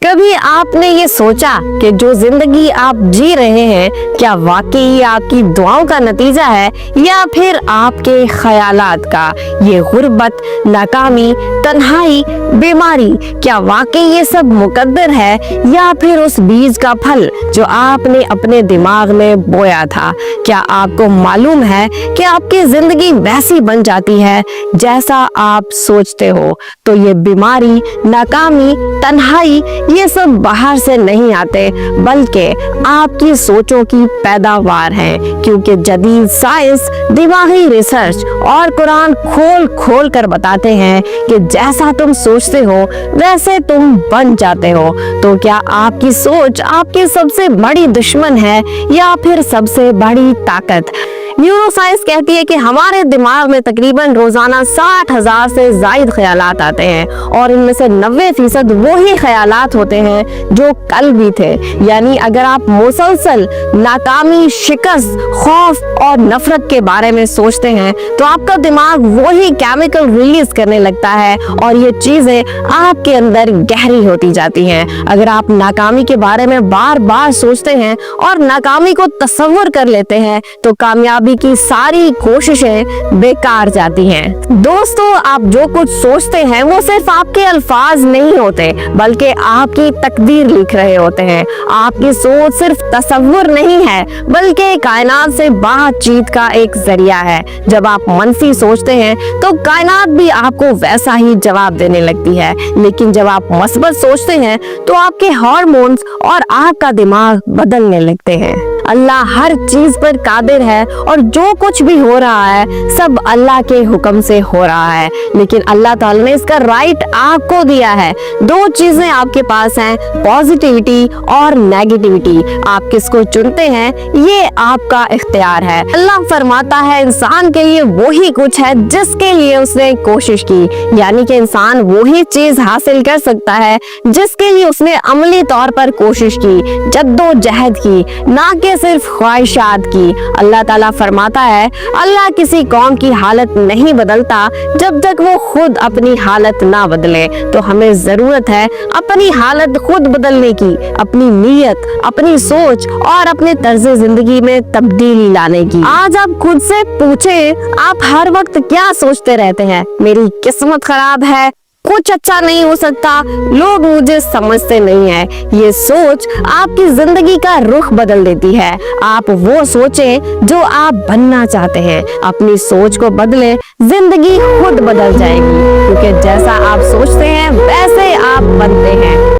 कभी आपने ये सोचा कि जो जिंदगी आप जी रहे हैं क्या वाकई आपकी दुआओं का नतीजा है या फिर आपके ख्यालात का? ये गुर्बत, नाकामी, तन्हाई, बीमारी, क्या वाकई ये सब मुकद्दर है या फिर उस बीज का फल जो आपने अपने दिमाग में बोया था? क्या आपको मालूम है कि आपकी जिंदगी वैसी बन जाती है जैसा आप सोचते हो? तो ये बीमारी, नाकामी, तन्हाई ये सब बाहर से नहीं आते बल्कि आपकी सोचों की पैदावार है, क्योंकि जदीद साइंस, दिमागी रिसर्च और कुरान खोल खोल कर बताते हैं कि जैसा तुम सोचते हो वैसे तुम बन जाते हो। तो क्या आपकी सोच आपकी सबसे बड़ी दुश्मन है या फिर सबसे बड़ी ताकत? न्यूरोसाइंस कहती है कि हमारे दिमाग में तकरीबन रोजाना 60,000 से ज्यादा ख्यालात आते हैं और इनमें से 90% वो ही ख्यालात होते हैं जो कल भी थे। यानी अगर आप मुसलसल नाकामी, शिकस्त, खौफ और नफरत के बारे में सोचते हैं तो आपका दिमाग वही केमिकल रिलीज करने लगता है और ये चीजें आपके अंदर गहरी होती जाती हैं। अगर आप नाकामी के बारे में बार बार सोचते हैं और नाकामी को तस्वर कर लेते हैं तो कामयाबी की सारी कोशिशें बेकार जाती हैं। दोस्तों, आप जो कुछ सोचते हैं वो सिर्फ आपके अल्फाज नहीं होते बल्कि आपकी तकदीर लिख रहे होते हैं। आपकी सोच सिर्फ तस्वुर नहीं है बल्कि कायनात से बातचीत का एक जरिया है। जब आप मनफी सोचते हैं तो कायनात भी आपको वैसा ही जवाब देने लगती है, लेकिन जब आप मस्बत सोचते हैं तो आपके हार्मोन्स और आपका दिमाग बदलने लगते हैं। अल्लाह हर चीज पर कादिर है और जो कुछ भी हो रहा है सब अल्लाह के हुक्म से हो रहा है, लेकिन अल्लाह ताला ने इसका राइट आपको दिया है। दो चीजें आपके पास हैं, पॉजिटिविटी और नेगेटिविटी। आप किसको चुनते हैं ये आपका इख्तियार है। अल्लाह फरमाता है इंसान के लिए वही कुछ है जिसके लिए उसने कोशिश की, यानी कि इंसान वही चीज हासिल कर सकता है जिसके लिए उसने अमली तौर पर कोशिश की, जद्दोजहद की, ना कि सिर्फ ख्वाहिशात की। अल्लाह ताला फरमाता है अल्लाह किसी कौम की हालत नहीं बदलता जब तक वो खुद अपनी हालत ना बदले। तो हमें जरूरत है अपनी हालत खुद बदलने की, अपनी नीयत, अपनी सोच और अपने तर्ज जिंदगी में तब्दीली लाने की। आज आप खुद से पूछें, आप हर वक्त क्या सोचते रहते हैं? मेरी किस्मत खराब है, कुछ अच्छा नहीं हो सकता, लोग मुझे समझते नहीं है। ये सोच आपकी जिंदगी का रुख बदल देती है। आप वो सोचें जो आप बनना चाहते हैं। अपनी सोच को बदलें, जिंदगी खुद बदल जाएगी, क्योंकि जैसा आप सोचते हैं वैसे आप बनते हैं।